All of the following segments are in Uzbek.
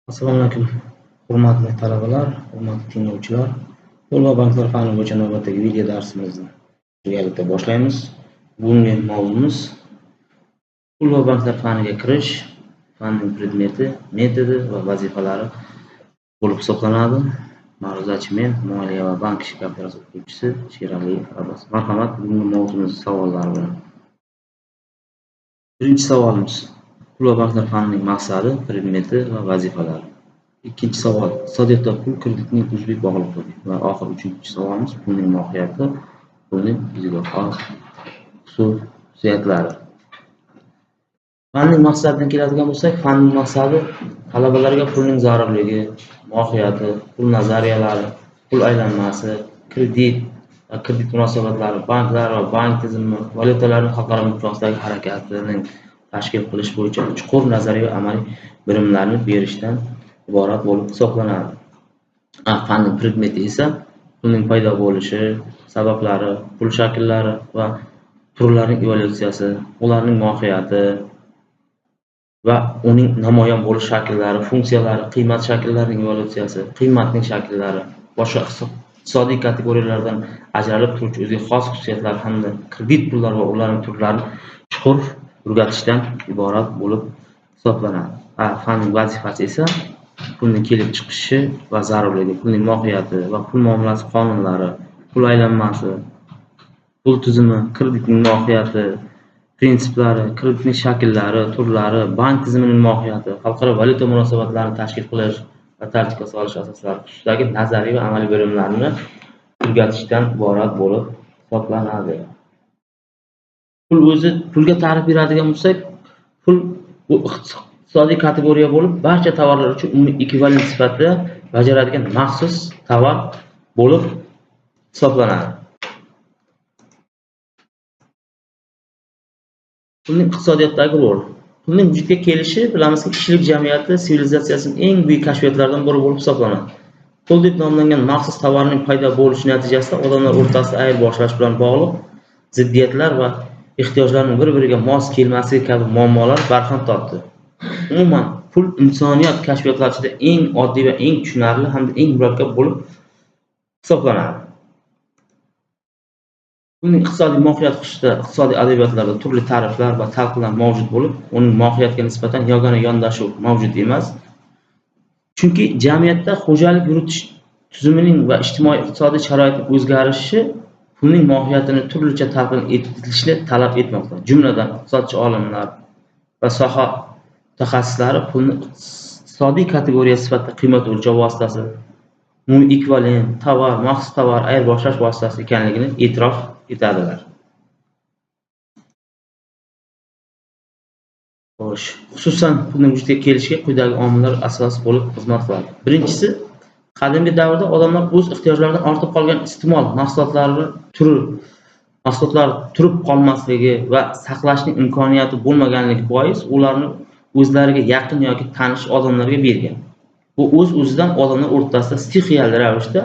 Assalomu alaykum, hurmatli talabalar, hurmatli tinglovchilar. Pul va banklar fani bo'yicha navbatdagi video darsimizni birgalikda boshlaymiz. Bugungi mavzumiz pul va banklar faniga kirish, fanning predmeti, metodi va vazifalari bo'lib hisoblanadi. Ma'ruzachi men, moliya va bank ishi kafedrasi o'qituvchisi Sheraliyev Abbos. Marhamat, bugungi mavzumiz savollari bilan. Birinchi savolimiz: pul va banklar fanining maqsadi, predmeti va vazifalari. Ikkinchi savol: iqtisodiyotda pul kreditning uzviy bog'liqligi. Va oxir uchinchi savolimiz: pulning mohiyati, pulning izoh xususiyatlari. Fanning maqsadidan keladigan bo'lsak, fanning maqsadi talabalarga pulning zarurligi, mohiyati, pul nazariyalari, pul aylanmasi, kredit va kredit munosabatlari, banklar va bank tizimi, valyutalarning xalqaro miqyosdagi harakatining tashkil qilish bo'yicha chuqur nazariy va amaliy bilimlarni berishdan iborat bo'lib hisoblanadi. Fanning predmeti esa pulning paydo bo'lishi, sabablari, pul shakllari va turlarining evolyutsiyasi, ularning mohiyati va uning namoyon bo'lish shakllari, funksiyalari, qiymat shakllarining evolyutsiyasi, qiymatning shakllari, boshqa iqtisodiy kategoriyalardan ajralib turuvchi o'ziga xos xususiyatlari hamda kredit pullar va ularning turlarini chuqur o'rgatishdan iborat bo'lib hisoblanadi. Fanning vazifasi esa pulning kelib chiqishi va zarurligi, pulning mohiyati va pul muomalasi qonunlari, pul aylanmasi, pul tizimi, kreditning mohiyati, prinsiplari, kreditning shakllari, turlari, bank tizimining mohiyati, xalqaro valyuta munosabatlarini tashkil qilish va tartibga solish asoslari xususidagi nazariy va amaliy bilimlarni o'rgatishdan iborat bo'lib hisoblanadi. Pul o'zi, pulga ta'rif beradigan bo'lsak, pul bu iqtisodiy kategoriya bo'lib, barcha tovarlar uchun umumiy ekvivalent sifatida bajaradigan maxsus tovar bo'lib hisoblanadi. Pulning iqtisodiyotdagi roli. Pulning vujudga kelishi, bilamizki, kishilik jamiyati sivilizatsiyasining eng buyuk kashfiyotlaridan biri bo'lib hisoblanadi. Pul deb nomlangan maxsus tovarning paydo bo'lishi natijasida odamlar o'rtasida ayirboshlash bilan bog'liq ziddiyatlar va ehtiyojlarning bir-biriga mos kelmasligi kabi muammolar barham topdi. Umuman, pul insoniyat kashfiyotlari ichida eng oddiy va eng tushunarli hamda eng murakkab bo'lib hisoblanadi. Pulning iqtisodiy mohiyati xususida iqtisodiy adabiyotlarda turli ta'riflar va talqinlar mavjud bo'lib, uning mohiyatiga nisbatan yagona yondashuv mavjud emas. Chunki jamiyatda xo'jalik yuritish tuzumining va ijtimoiy-iqtisodiy sharoitning o'zgarishi pulning mohiyatini turlicha talqin etilishni talab etmoqda. Jumladan, iqtisodchi olimlar va soha mutaxassislari pulni iqtisodiy kategoriya sifatida qiymat o'lchov vositasi, umumiy ekvivalent, tovar, maxsus tovar, ayirboshlash vositasi ekanligini e'tirof etadilar. Xo'sh, xususan pulning vujudga kelishiga quyidagi omillar asos bo'lib xizmat qiladi. Birinchisi, qadimgi davrda odamlar o'z ehtiyojlaridan ortib qolgan iste'mol mahsulotlari turib qolmasligi va saqlashning imkoniyati bo'lmaganligi bois ularni o'zlariga yaqin yoki tanish odamlarga bergan. Bu o'z-o'zidan odamlar o'rtasida stixiyal ravishda,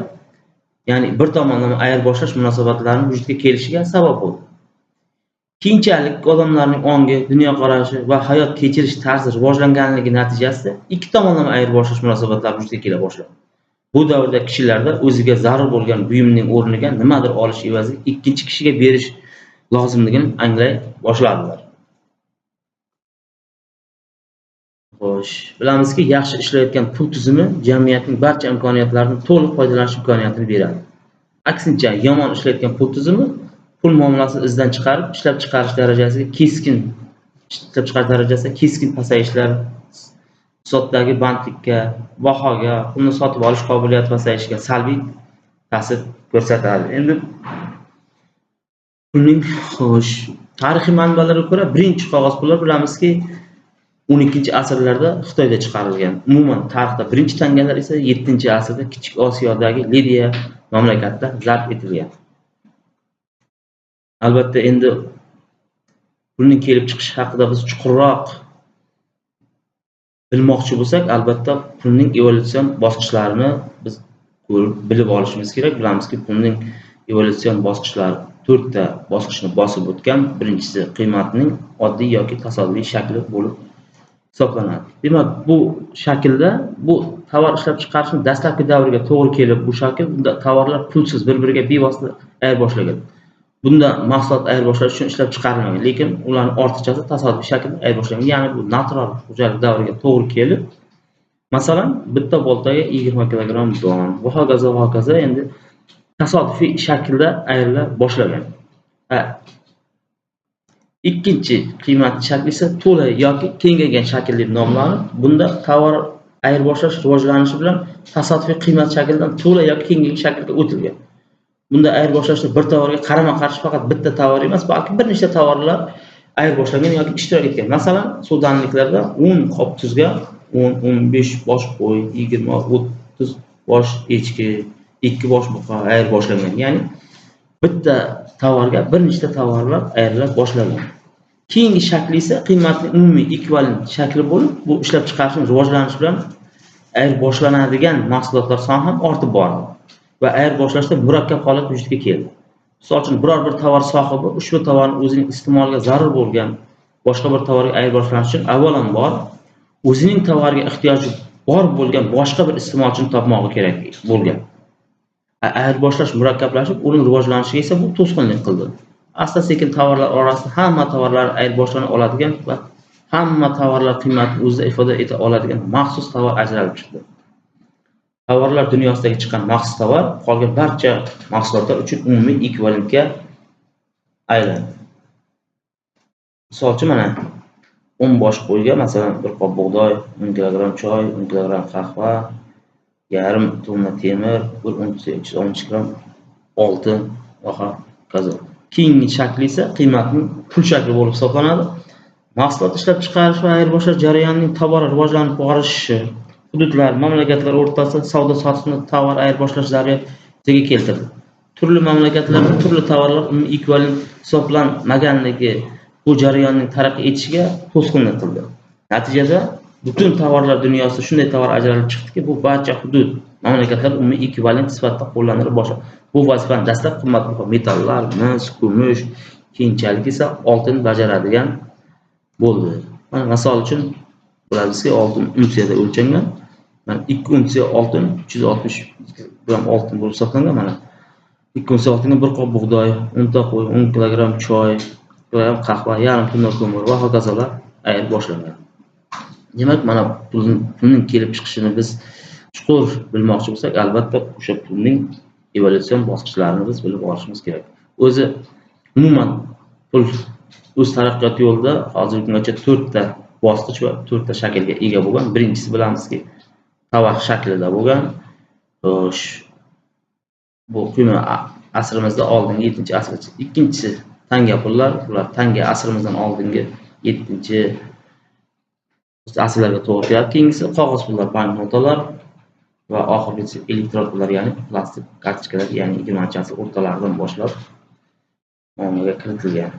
ya'ni bir tomonlama ayirboshlash munosabatlarining vujudga kelishiga sabab bo'ldi. Keyinchalik odamlarning ongi, dunyoqarashi va hayot kechirish tarzi rivojlanganligi natijasida ikki tomonlama ayirboshlash munosabatlari vujudga kela boshladi. Bu davrda kishilarda o'ziga zarur bo'lgan buyumning o'rniga nimadir olish evaziga ikkinchi kishiga berish lozimligini anglay boshladilar. Xo'sh, bilamizki, yaxshi ishlayotgan pul tizimi jamiyatning barcha imkoniyatlaridan to'liq foydalanish imkoniyatini beradi. Aksincha, yomon ishlayotgan pul tizimi pul muomalasini izdan chiqarib, ishlab chiqarish darajasida keskin pasayishlar, iqtisodiyotdagi bandlikka, bahoga, pulni sotib olish qobiliyati pasayishiga salbiy ta'sir ko'rsatadi. Endi pulning tarixiy manbalarga ko'ra birinchi qog'oz pullar bilamizki 12-asrlarda Xitoyda chiqarilgan. Umuman tarixda birinchi tangalar esa 7-asrda Kichik Osiyodagi Lidiya mamlakatida zabt etilgan. Albatta, endi pulning kelib chiqishi haqida biz chuqurroq bilmoqchi bo'lsak, albatta pulning evolyutsion bosqichlarini biz bilib olishimiz kerak. Bilamizki, pulning evolyutsion bosqichlari 4 ta bosqichni bosib o'tgan. Birinchisi qiymatning oddiy yoki tasodifiy shakli bo'lib hisoblanadi. Demak, bu shaklda bu tovar ishlab chiqarishning dastlabki davriga to'g'ri kelib, bu shakl bunda tovarlar pulsiz bir-biriga bevosita ayirboshlagan. Bunda mahsulot ayirboshlash uchun ishlab chiqarilmagan, lekin ularning ortiqchasi tasodifiy shaklda ayirboshlagan. Ya'ni bu natural xo'jalik davriga to'g'ri kelib, masalan, bitta boltaga 20 kilogramm don va hokazo endi tasodifiy shaklda ayrila boshlagan. Ikkinchi qiymatli shakl esa to'la yoki kengaygan shakl deb nomlanib, bunda tovar ayirboshlash rivojlanishi bilan tasodifiy qiymat shakldan to'la yoki kengaygan shaklga o'tilgan. Bunda ayirboshlashda bir tovarga qarama-qarshi faqat bitta tovar emas, balki bir nechta tovarlar ayirboshlagan yoki ishtirok etgan. Masalan, suvdanliklarda 10 qop tuzga 10-15 bosh qo'y, 20-30 bosh echki, 2 bosh buqa ayirboshlagan. Ya'ni bitta tovarga bir nechta tovarlar ayrila boshlagan. Keyingi shakli esa qiymatning umumiy ekvivalent shakli bo'lib, bu ishlab chiqarishning rivojlanishi bilan ayirboslanadigan mahsulotlar soni ham ortib bordi va ayirboshlashda murakkab holat vujudga keldi. Misol uchun, biror bir tovar sohibi ushbu tovarni o'zining iste'moliga zarur bo'lgan boshqa bir tovarga ayirboshlanish uchun avvalambor o'zining tovarga ehtiyoji bor bo'lgan boshqa bir iste'molchini topmog'i kerak bo'lgan. Ayirboshlash murakkablashib, uning rivojlanishiga esa bu to'sqinlik qildi. Asta-sekin tovarlar orasida hamma tovarlar ayirboshlana oladigan va hamma tovarlar qiymatini o'zida ifoda eta oladigan maxsus tovar ajralib chiqdi. Tovarlar dunyosidagi chiqqan maxsus tovar qolgan barcha mahsulotlar uchun umumiy ekvivalentga aylandi. Misol uchun, mana 10 bosh qo'yga masalan 1 qop bug'doy, 10 kilogramm choy, 10 kilogramm qahva, yarim tonna temir, 360 gramm oltin va hokazo. Keyingi shakli esa qiymatning pul shakli bo'lib hisoblanadi. Mahsulot ishlab chiqarish va ayirboshlash jarayonining tobora rivojlanib borishi hududlar, mamlakatlar o'rtasida savdo-sotiqni tovar ayirboshlash zaruatiga keltirdi. Turli mamlakatlarda turli tovarlar ekvivalent hisoblanmaganligi bu jarayonning taraqqiy etishiga to'sqinlik qildi. Natijada butun tovarlar dunyosida shunday tovar ajralib chiqdiki, bu barcha hudud, mamlakatlar umumiy ekvivalent sifatida qo'llanila boshladi. Bu vazifani dastlab qimmatbaho metallar, mis, kumush, keyinchalik esa oltin bajaradigan bo'ldi. Mana misol uchun bilamizki, oltin unsiyada o'lchangan. Mana 2 unsiya oltin 360 gramm oltin bo'lib hisoblangan. Mana 2 unsiya oltinga 1 qop bug'doy, 10 ta qo'y, 10 kilogramm choy, kilogramm qahva, yarim tonna ko'mir va hokazolar ayirboshlagan. Demak, mana pulning kelib chiqishini biz chuqur bilmoqchi bo'lsak, albatta o'sha pulning evolyutsion bosqichlarini biz bilib olishimiz kerak. O'zi umuman pul o'z taraqqiyot yo'lida hozirgi kungacha 4 ta bosqich va 4 ta shaklga ega bo'lgan. Birinchisi bilamizki, tovar shaklida bo'lgan. Bu quyma asrimizdan oldingi 7-asrgacha. Ikkinchisi tanga pullar, ular tanga asrimizdan oldingi 7-asrlarga to'g'ri keladi. Keyingisi qog'oz pullar, banknotalar va oxirgisi elektron pullar, ya'ni plastik kartochkalar, ya'ni 20-asr o'rtalaridan boshlab muomalaga kiritilgan.